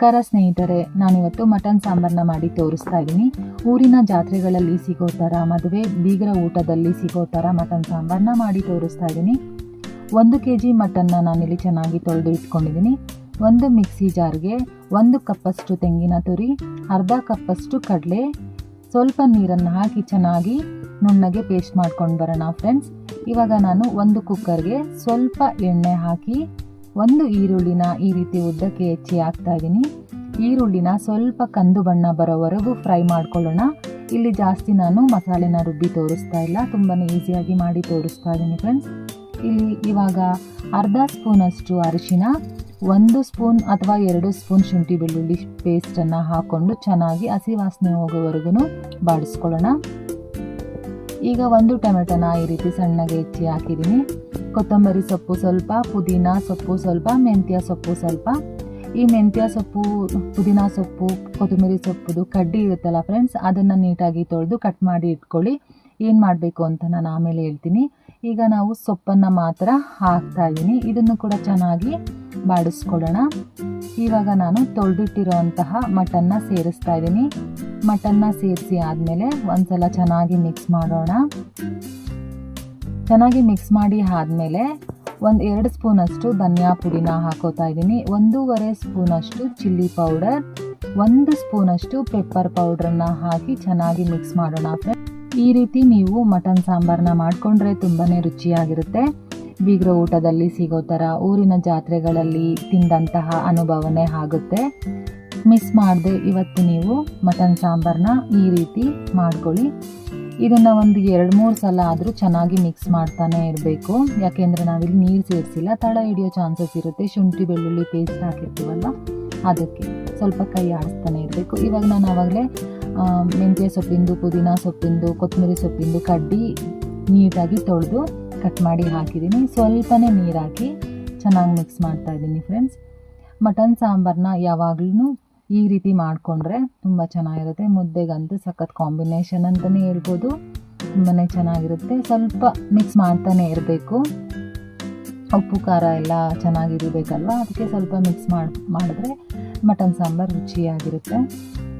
ನಮಸ್ಕಾರ ಸ್ನೇಹಿತರೆ, ನಾನಿವತ್ತು ಮಟನ್ ಸಾಂಬಾರನ್ನ ಮಾಡಿ ತೋರಿಸ್ತಾ ಇದ್ದೀನಿ. ಊರಿನ ಜಾತ್ರೆಗಳಲ್ಲಿ ಸಿಗೋ ಥರ, ಮದುವೆ ಬೀಗರ ಊಟದಲ್ಲಿ ಸಿಗೋ ಥರ ಮಟನ್ ಸಾಂಬಾರನ್ನ ಮಾಡಿ ತೋರಿಸ್ತಾ ಇದ್ದೀನಿ. 1 kg ಮಟನ್ನ ನಾನಿಲ್ಲಿ ಚೆನ್ನಾಗಿ ತೊಳೆದು ಇಟ್ಕೊಂಡಿದ್ದೀನಿ. ಒಂದು ಮಿಕ್ಸಿ ಜಾರ್ಗೆ 1 ಕಪ್ಪಷ್ಟು ತೆಂಗಿನ ತುರಿ, ಅರ್ಧ ಕಪ್ಪಷ್ಟು ಕಡಲೆ, ಸ್ವಲ್ಪ ನೀರನ್ನು ಹಾಕಿ ಚೆನ್ನಾಗಿ ನುಣ್ಣಗೆ ಪೇಸ್ಟ್ ಮಾಡ್ಕೊಂಡು ಬರೋಣ ಫ್ರೆಂಡ್ಸ್. ಇವಾಗ ನಾನು ಒಂದು ಕುಕ್ಕರ್ಗೆ ಸ್ವಲ್ಪ ಎಣ್ಣೆ ಹಾಕಿ 1 ಈರುಳ್ಳಿನ ಈ ರೀತಿ ಉದ್ದಕ್ಕೆ ಹೆಚ್ಚಿ ಹಾಕ್ತಾ ಇದ್ದೀನಿ. ಈರುಳ್ಳಿನ ಸ್ವಲ್ಪ ಕಂದು ಬಣ್ಣ ಬರೋವರೆಗೂ ಫ್ರೈ ಮಾಡ್ಕೊಳ್ಳೋಣ. ಇಲ್ಲಿ ಜಾಸ್ತಿ ನಾನು ಮಸಾಲೆನ ರುಬ್ಬಿ ತೋರಿಸ್ತಾ ಇಲ್ಲ, ತುಂಬಾ ಈಸಿಯಾಗಿ ಮಾಡಿ ತೋರಿಸ್ತಾ ಇದ್ದೀನಿ ಫ್ರೆಂಡ್ಸ್. ಇಲ್ಲಿ ಇವಾಗ ಅರ್ಧ ಸ್ಪೂನಷ್ಟು ಅರಿಶಿನ, 1 ಸ್ಪೂನ್ ಅಥವಾ 2 ಸ್ಪೂನ್ ಶುಂಠಿ ಬೆಳ್ಳುಳ್ಳಿ ಪೇಸ್ಟನ್ನು ಹಾಕ್ಕೊಂಡು ಚೆನ್ನಾಗಿ ಹಸಿ ವಾಸನೆ ಹೋಗೋವರೆಗೂ ಬಾಡಿಸ್ಕೊಳ್ಳೋಣ. ಈಗ 1 ಟೊಮೆಟೊನ ಈ ರೀತಿ ಸಣ್ಣಗೆ ಹೆಚ್ಚಿ ಹಾಕಿದ್ದೀನಿ. ಕೊತ್ತಂಬರಿ ಸೊಪ್ಪು ಸ್ವಲ್ಪ, ಪುದೀನ ಸೊಪ್ಪು ಸ್ವಲ್ಪ, ಮೆಂತ್ಯ ಸೊಪ್ಪು ಸ್ವಲ್ಪ. ಈ ಮೆಂತ್ಯ ಸೊಪ್ಪು, ಪುದೀನ ಸೊಪ್ಪು, ಕೊತ್ತಂಬರಿ ಸೊಪ್ಪುದು ಕಡ್ಡಿ ಇರುತ್ತಲ್ಲ ಫ್ರೆಂಡ್ಸ್, ಅದನ್ನು ನೀಟಾಗಿ ತೊಳೆದು ಕಟ್ ಮಾಡಿ ಇಟ್ಕೊಳ್ಳಿ. ಏನು ಮಾಡಬೇಕು ಅಂತ ನಾನು ಆಮೇಲೆ ಹೇಳ್ತೀನಿ. ಈಗ ನಾವು ಸೊಪ್ಪನ್ನು ಮಾತ್ರ ಹಾಕ್ತಾ ಇದ್ದೀನಿ. ಇದನ್ನು ಕೂಡ ಚೆನ್ನಾಗಿ ಬಾಡಿಸ್ಕೊಳ್ಳೋಣ. ಇವಾಗ ನಾನು ತೊಳೆದಿಟ್ಟಿರೋಂತಹ ಮಟನ್ನ ಸೇರಿಸ್ತಾ ಇದ್ದೀನಿ. ಮಟನ್ನ ಸೇರಿಸಿ ಆದಮೇಲೆ ಒಂದ್ಸಲ ಚೆನ್ನಾಗಿ ಮಿಕ್ಸ್ ಮಾಡೋಣ. ಚೆನ್ನಾಗಿ ಮಿಕ್ಸ್ ಮಾಡಿ ಆದಮೇಲೆ 2 ಸ್ಪೂನಷ್ಟು ಧನಿಯಾ ಪುಡಿನ ಹಾಕೋತಾ ಇದ್ದೀನಿ. 1.5 ಸ್ಪೂನಷ್ಟು ಚಿಲ್ಲಿ ಪೌಡರ್, 1 ಸ್ಪೂನಷ್ಟು ಪೆಪ್ಪರ್ ಪೌಡ್ರನ್ನ ಹಾಕಿ ಚೆನ್ನಾಗಿ ಮಿಕ್ಸ್ ಮಾಡೋಣ ಫ್ರೆಂಡ್ಸ್. ಈ ರೀತಿ ನೀವು ಮಟನ್ ಸಾಂಬಾರನ್ನ ಮಾಡಿಕೊಂಡ್ರೆ ತುಂಬಾ ರುಚಿಯಾಗಿರುತ್ತೆ. ಬೀಗರ ಊಟದಲ್ಲಿ ಸಿಗೋ ಥರ, ಊರಿನ ಜಾತ್ರೆಗಳಲ್ಲಿ ತಿಂದಂತಹ ಅನುಭವನೇ ಆಗುತ್ತೆ. ಮಿಸ್ ಮಾಡದೆ ಇವತ್ತು ನೀವು ಮಟನ್ ಸಾಂಬಾರನ್ನ ಈ ರೀತಿ ಮಾಡ್ಕೊಳ್ಳಿ. ಇದನ್ನು ಒಂದು 2-3 ಸಲ ಆದರೂ ಚೆನ್ನಾಗಿ ಮಿಕ್ಸ್ ಮಾಡ್ತಾನೆ ಇರಬೇಕು. ಯಾಕೆಂದರೆ ನಾವಿಲ್ಲಿ ನೀರು ಸೇರಿಸಿಲ್ಲ, ತಳ ಹಿಡಿಯೋ ಚಾನ್ಸಸ್ ಇರುತ್ತೆ. ಶುಂಠಿ ಬೆಳ್ಳುಳ್ಳಿ ಪೇಸ್ಟ್ ಹಾಕಿರ್ತೀವಲ್ಲ, ಅದಕ್ಕೆ ಸ್ವಲ್ಪ ಕೈ ಆಡಿಸ್ತಾನೆ ಇರಬೇಕು. ಇವಾಗ ನಾನು ಆವಾಗಲೇ ಮೆಂತ್ಯ ಸೊಪ್ಪಿಂದು, ಪುದೀನ ಸೊಪ್ಪಿಂದು, ಕೊತ್ತಂಬರಿ ಸೊಪ್ಪಿಂದು ಕಡ್ಡಿ ನೀಟಾಗಿ ತೊಳೆದು ಕಟ್ ಮಾಡಿ ಹಾಕಿದ್ದೀನಿ. ಸ್ವಲ್ಪನೇ ನೀರು ಹಾಕಿ ಚೆನ್ನಾಗಿ ಮಿಕ್ಸ್ ಮಾಡ್ತಾ ಇದ್ದೀನಿ ಫ್ರೆಂಡ್ಸ್. ಮಟನ್ ಸಾಂಬಾರನ್ನ ಯಾವಾಗಲೂ ಈ ರೀತಿ ಮಾಡಿಕೊಂಡ್ರೆ ತುಂಬ ಚೆನ್ನಾಗಿರುತ್ತೆ. ಮುದ್ದೆಗಂತೂ ಸಖತ್ ಕಾಂಬಿನೇಷನ್ ಅಂತಲೇ ಹೇಳ್ಬೋದು. ತುಂಬಾ ಚೆನ್ನಾಗಿರುತ್ತೆ. ಸ್ವಲ್ಪ ಮಿಕ್ಸ್ ಮಾಡ್ತಾನೆ ಇರಬೇಕು. ಉಪ್ಪು ಖಾರ ಎಲ್ಲ ಚೆನ್ನಾಗಿರಬೇಕಲ್ವ, ಅದಕ್ಕೆ ಸ್ವಲ್ಪ ಮಿಕ್ಸ್ ಮಾಡಿದ್ರೆ ಮಟನ್ ಸಾಂಬಾರು ರುಚಿಯಾಗಿರುತ್ತೆ.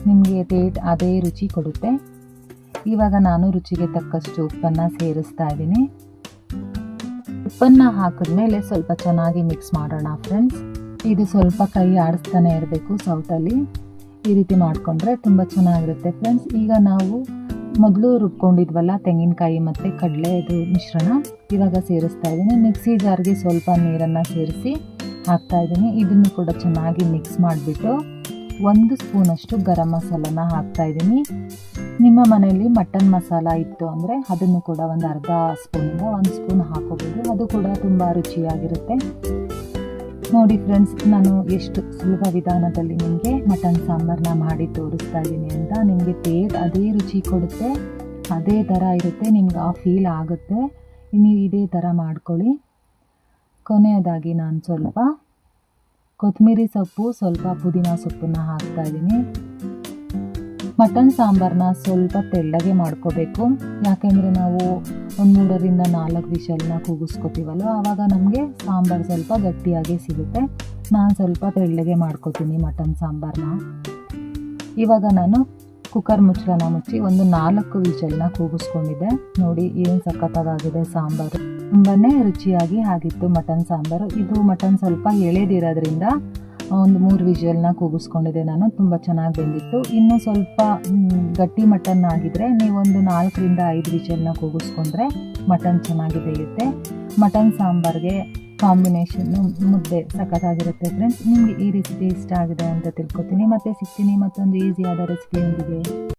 ನಿಮಗೆ ಅದೇ ರುಚಿ ಕೊಡುತ್ತೆ. ಇವಾಗ ನಾನು ರುಚಿಗೆ ತಕ್ಕಷ್ಟು ಉಪ್ಪನ್ನು ಸೇರಿಸ್ತಾ ಇದ್ದೀನಿ. ಉಪ್ಪನ್ನು ಹಾಕಿದ್ಮೇಲೆ ಸ್ವಲ್ಪ ಚೆನ್ನಾಗಿ ಮಿಕ್ಸ್ ಮಾಡೋಣ ಫ್ರೆಂಡ್ಸ್. ಇದು ಸ್ವಲ್ಪ ಕೈ ಆಡಿಸ್ತಾನೆ ಇರಬೇಕು ಸೌಟಲ್ಲಿ. ಈ ರೀತಿ ಮಾಡಿಕೊಂಡ್ರೆ ತುಂಬ ಚೆನ್ನಾಗಿರುತ್ತೆ ಫ್ರೆಂಡ್ಸ್. ಈಗ ನಾವು ಮೊದಲು ರುಬ್ಕೊಂಡಿದ್ವಲ್ಲ ತೆಂಗಿನಕಾಯಿ ಮತ್ತು ಕಡಲೆದು ಮಿಶ್ರಣ, ಇವಾಗ ಸೇರಿಸ್ತಾ ಇದ್ದೀನಿ. ಮಿಕ್ಸಿ ಜಾರ್ಗೆ ಸ್ವಲ್ಪ ನೀರನ್ನು ಸೇರಿಸಿ ಹಾಕ್ತಾ ಇದ್ದೀನಿ. ಇದನ್ನು ಕೂಡ ಚೆನ್ನಾಗಿ ಮಿಕ್ಸ್ ಮಾಡಿಬಿಟ್ಟು 1 ಸ್ಪೂನಷ್ಟು ಗರಂ ಮಸಾಲನ ಹಾಕ್ತಾ ಇದ್ದೀನಿ. ನಿಮ್ಮ ಮನೆಯಲ್ಲಿ ಮಟನ್ ಮಸಾಲ ಇತ್ತು ಅಂದರೆ ಅದನ್ನು ಕೂಡ ಒಂದು ಅರ್ಧ ಸ್ಪೂನಿಂದ 1 ಸ್ಪೂನ್ ಹಾಕೋಬೋದು. ಅದು ಕೂಡ ತುಂಬ ರುಚಿಯಾಗಿರುತ್ತೆ. ನೋಡಿ ಫ್ರೆಂಡ್ಸ್, ನಾನು ಎಷ್ಟು ಸುಲಭ ವಿಧಾನದಲ್ಲಿ ನಿಮಗೆ ಮಟನ್ ಸಾಂಬಾರನ್ನ ಮಾಡಿ ತೋರಿಸ್ತಾ ಇದ್ದೀನಿ ಅಂತ. ನಿಮಗೆ ಅದೇ ರುಚಿ ಕೊಡುತ್ತೆ, ಅದೇ ಥರ ಇರುತ್ತೆ. ನಿಮ್ಗೆ ಆ ಫೀಲ್ ಆಗುತ್ತೆ. ನೀವು ಇದೇ ಥರ ಮಾಡ್ಕೊಳ್ಳಿ. ಕೊನೆಯದಾಗಿ ನಾನು ಸ್ವಲ್ಪ ಕೊತ್ತಂಬರಿ ಸೊಪ್ಪು, ಸ್ವಲ್ಪ ಪುದೀನ ಸೊಪ್ಪನ್ನು ಹಾಕ್ತಾ ಇದ್ದೀನಿ. ಮಟನ್ ಸಾಂಬಾರನ್ನ ಸ್ವಲ್ಪ ತೆಳ್ಳಗೆ ಮಾಡ್ಕೋಬೇಕು. ಯಾಕೆಂದರೆ ನಾವು 3ರಿಂದ 4 ವಿಷಲ್ನ ಕೂಗಿಸ್ಕೊತೀವಲ್ವ, ಆವಾಗ ನಮಗೆ ಸಾಂಬಾರು ಸ್ವಲ್ಪ ಗಟ್ಟಿಯಾಗಿ ಸಿಗುತ್ತೆ. ನಾನು ಸ್ವಲ್ಪ ತೆಳ್ಳಗೆ ಮಾಡ್ಕೋತೀನಿ ಮಟನ್ ಸಾಂಬಾರನ್ನ. ಇವಾಗ ನಾನು ಕುಕ್ಕರ್ ಮುಚ್ಚಳನ ಮುಚ್ಚಿ 4 ವಿಷಲ್ನ ಕೂಗಿಸ್ಕೊಂಡಿದ್ದೆ. ನೋಡಿ ಏನು ಸಖತ್ತಾಗಿದೆ ಸಾಂಬಾರು. ತುಂಬಾ ರುಚಿಯಾಗಿ ಆಗಿತ್ತು ಮಟನ್ ಸಾಂಬಾರು. ಇದು ಮಟನ್ ಸ್ವಲ್ಪ ಎಳೆದಿರೋದ್ರಿಂದ 3 ವಿಷಲ್ನ ಕೂಗಿಸ್ಕೊಂಡಿದ್ದೆ ನಾನು. ತುಂಬ ಚೆನ್ನಾಗಿ ಬೆಂದಿತ್ತು. ಇನ್ನು ಸ್ವಲ್ಪ ಗಟ್ಟಿ ಮಟನ್ ಆಗಿದ್ರೆ ನೀವು 4ರಿಂದ 5 ವಿಷಲ್ನ ಕೂಗಿಸ್ಕೊಂಡ್ರೆ ಮಟನ್ ಚೆನ್ನಾಗಿ ಬೇಯುತ್ತೆ. ಮಟನ್ ಸಾಂಬಾರ್ಗೆ ಕಾಂಬಿನೇಷನ್ನು ಮುದ್ದೆ ಸಖತ್ತಾಗಿರುತ್ತೆ ಫ್ರೆಂಡ್ಸ್. ನಿಮಗೆ ಈ ರೆಸಿಪಿ ಇಷ್ಟ ಆಗಿದೆ ಅಂತ ತಿಳ್ಕೊತೀನಿ. ಮತ್ತೆ ಸಿಗ್ತೀನಿ ಮತ್ತೊಂದು ಈಸಿಯಾದ ರೆಸಿಪಿಯೊಂದಿಗೆ.